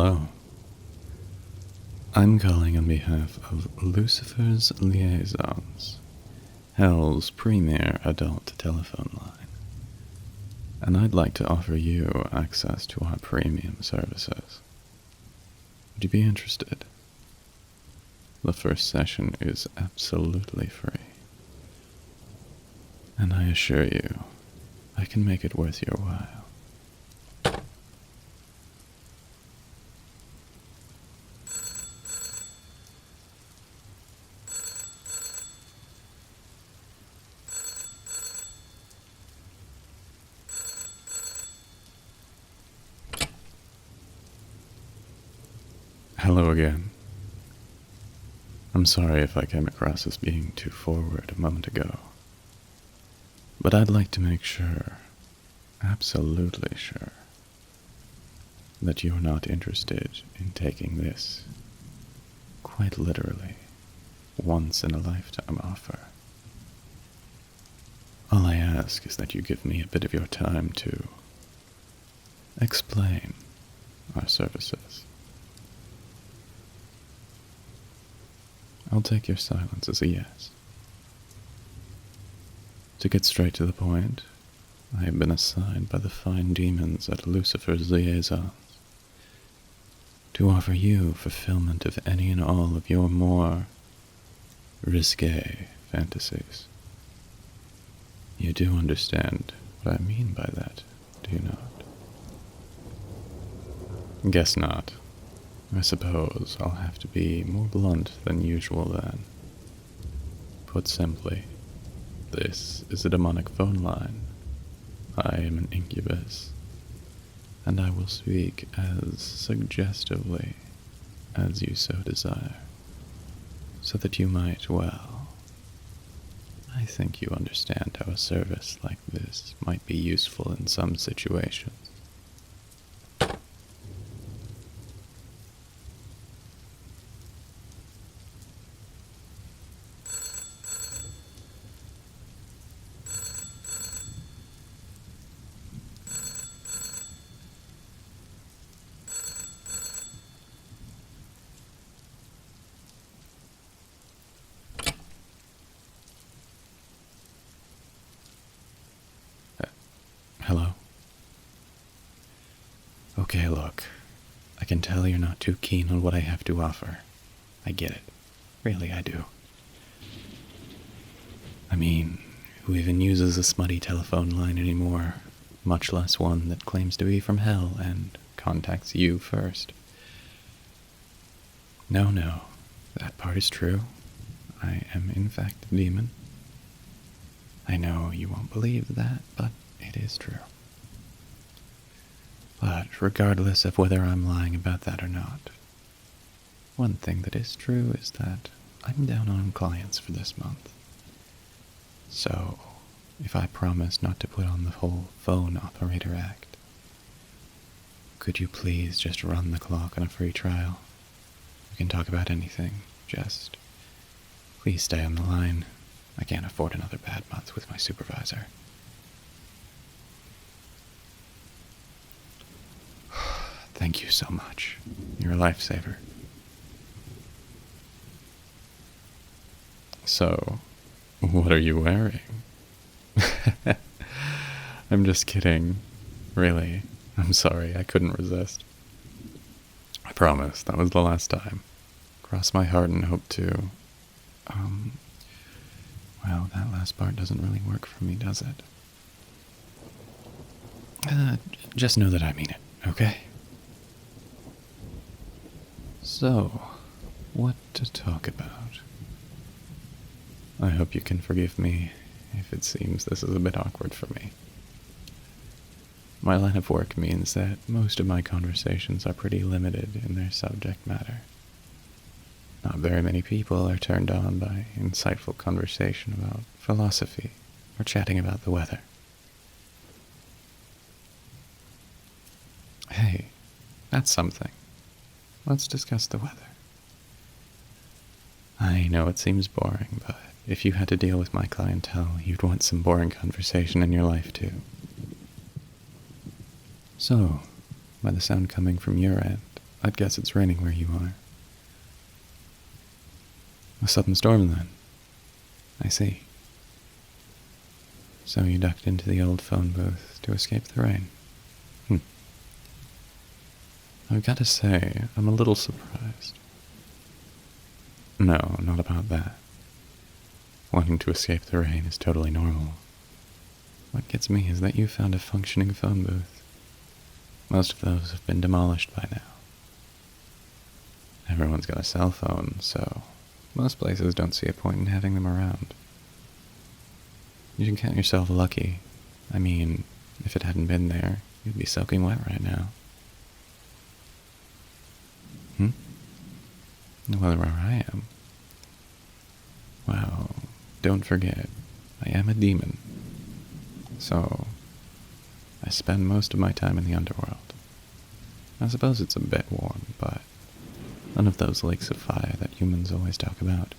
Hello. I'm calling on behalf of Lucifer's Liaisons, Hell's premier adult telephone line, and I'd like to offer you access to our premium services. Would you be interested? The first session is absolutely free, and I assure you, I can make it worth your while. Hello again. I'm sorry if I came across as being too forward a moment ago, but I'd like to make sure, absolutely sure, that you're not interested in taking this, quite literally, once-in-a-lifetime offer. All I ask is that you give me a bit of your time to explain our services. I'll take your silence as a yes. To get straight to the point, I have been assigned by the fine demons at Lucifer's Liaisons to offer you fulfillment of any and all of your more risque fantasies. You do understand what I mean by that, do you not? Guess not. I suppose I'll have to be more blunt than usual then. Put simply, this is a demonic phone line. I am an incubus, and I will speak as suggestively as you so desire, so that you might, well, I think you understand how a service like this might be useful in some situations. Hello? Okay, look. I can tell you're not too keen on what I have to offer. I get it. Really, I do. I mean, who even uses a smutty telephone line anymore, much less one that claims to be from hell and contacts you first? No, that part is true. I am in fact a demon. I know you won't believe that, but it is true. But regardless of whether I'm lying about that or not, one thing that is true is that I'm down on clients for this month. So, if I promise not to put on the whole phone operator act, could you please just run the clock on a free trial? We can talk about anything, just please stay on the line. I can't afford another bad month with my supervisor. Thank you so much. You're a lifesaver. So, what are you wearing? I'm just kidding. Really. I'm sorry, I couldn't resist. I promise, that was the last time. Cross my heart and hope to... well, that last part doesn't really work for me, does it? Just know that I mean it, okay? So, what to talk about? I hope you can forgive me if it seems this is a bit awkward for me. My line of work means that most of my conversations are pretty limited in their subject matter. Not very many people are turned on by insightful conversation about philosophy or chatting about the weather. Hey, that's something. Let's discuss the weather. I know it seems boring, but if you had to deal with my clientele, you'd want some boring conversation in your life too. So, by the sound coming from your end, I'd guess it's raining where you are. A sudden storm, then. I see. So you ducked into the old phone booth to escape the rain. I've got to say, I'm a little surprised. No, not about that. Wanting to escape the rain is totally normal. What gets me is that you found a functioning phone booth. Most of those have been demolished by now. Everyone's got a cell phone, so most places don't see a point in having them around. You can count yourself lucky. I mean, if it hadn't been there, you'd be soaking wet right now. Well, where I am. Well, don't forget, I am a demon. So, I spend most of my time in the underworld. I suppose it's a bit warm, but none of those lakes of fire that humans always talk about.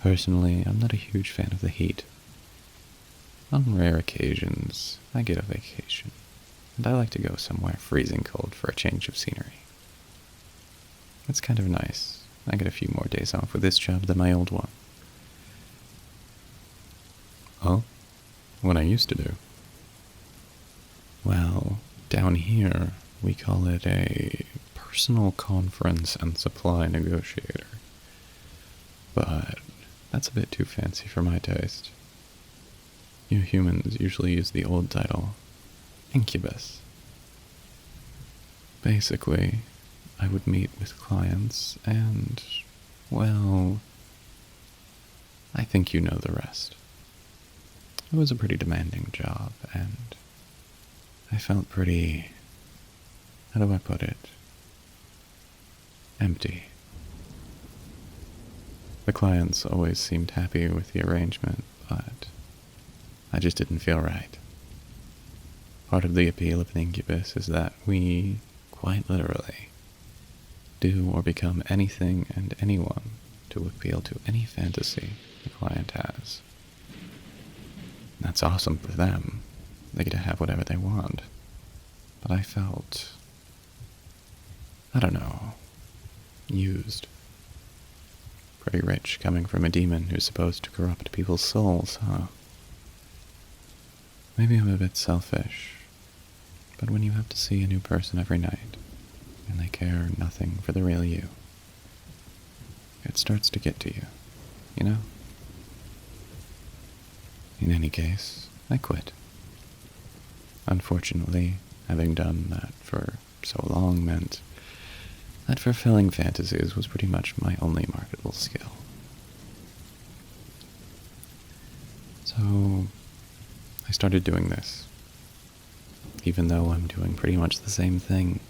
Personally, I'm not a huge fan of the heat. On rare occasions, I get a vacation, and I like to go somewhere freezing cold for a change of scenery. It's kind of nice. I get a few more days off with this job than my old one. Oh? What I used to do? Well, down here, we call it a personal conference and supply negotiator. But that's a bit too fancy for my taste. You humans usually use the old title, incubus. Basically, I would meet with clients and, well, I think you know the rest. It was a pretty demanding job, and I felt pretty, how do I put it, empty. The clients always seemed happy with the arrangement, but I just didn't feel right. Part of the appeal of an incubus is that we, quite literally, do or become anything and anyone to appeal to any fantasy the client has. That's awesome for them. They get to have whatever they want. But I felt, I don't know, used. Pretty rich coming from a demon who's supposed to corrupt people's souls, huh? Maybe I'm a bit selfish, but when you have to see a new person every night, and they care nothing for the real you, it starts to get to you, you know? In any case, I quit. Unfortunately, having done that for so long meant that fulfilling fantasies was pretty much my only marketable skill. So, I started doing this, even though I'm doing pretty much the same thing.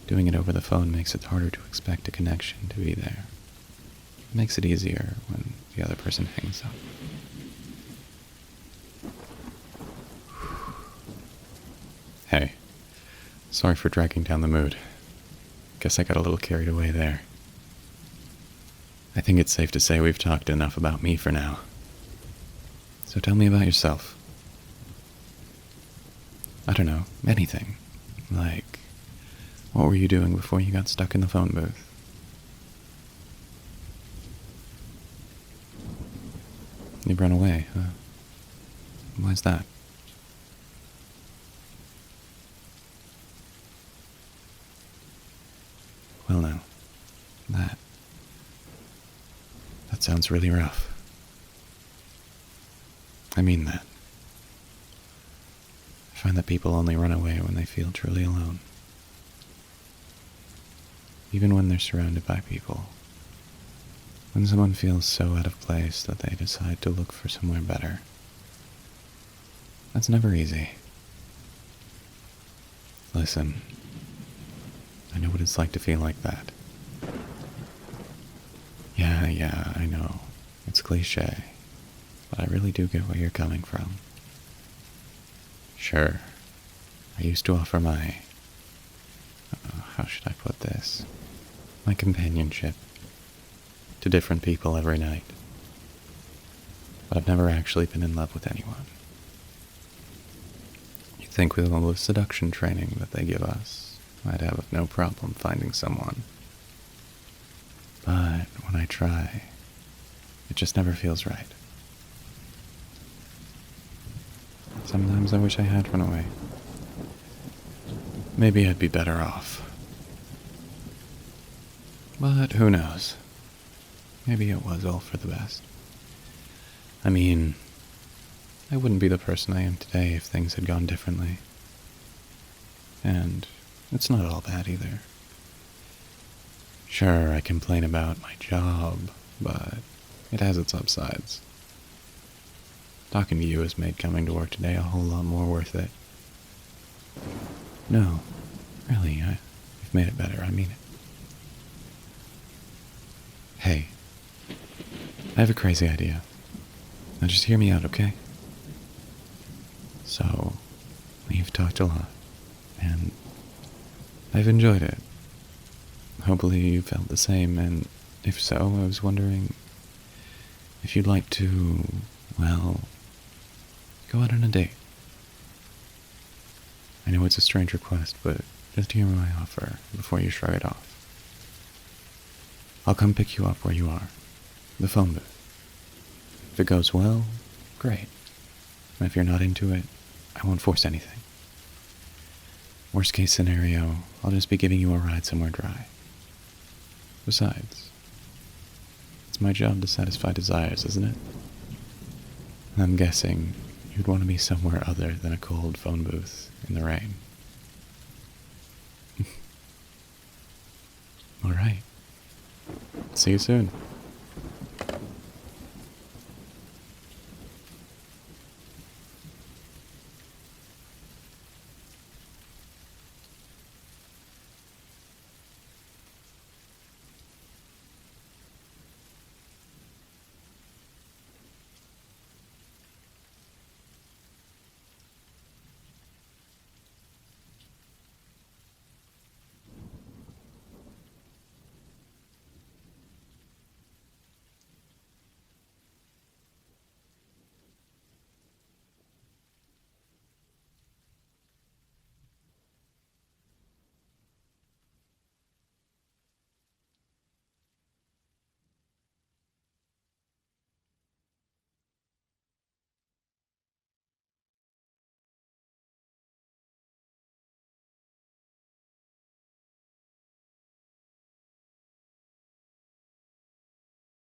Doing it over the phone makes it harder to expect a connection to be there. It makes it easier when the other person hangs up. Hey, sorry for dragging down the mood. Guess I got a little carried away there. I think it's safe to say we've talked enough about me for now. So tell me about yourself. I don't know, anything. Like, what were you doing before you got stuck in the phone booth? You've run away, huh? Why's that? Well now, that sounds really rough. I mean that. I find that people only run away when they feel truly alone. Even when they're surrounded by people. When someone feels so out of place that they decide to look for somewhere better. That's never easy. Listen, I know what it's like to feel like that. Yeah, I know. It's cliche. But I really do get where you're coming from. Sure, I used to offer my, how should I put this? My companionship to different people every night. But I've never actually been in love with anyone. You'd think with all the seduction training that they give us, I'd have no problem finding someone. But when I try, it just never feels right. Sometimes I wish I had run away. Maybe I'd be better off. But who knows? Maybe it was all for the best. I mean, I wouldn't be the person I am today if things had gone differently. And it's not all bad either. Sure, I complain about my job, but it has its upsides. Talking to you has made coming to work today a whole lot more worth it. No, really, you've made it better, I mean it. Hey, I have a crazy idea. Now just hear me out, okay? So, we've talked a lot, and I've enjoyed it. Hopefully you felt the same, and if so, I was wondering if you'd like to, well, go out on a date. I know it's a strange request, but just hear my offer before you shrug it off. I'll come pick you up where you are, the phone booth. If it goes well, great. And if you're not into it, I won't force anything. Worst case scenario, I'll just be giving you a ride somewhere dry. Besides, it's my job to satisfy desires, isn't it? I'm guessing you'd want to be somewhere other than a cold phone booth in the rain. All right. See you soon.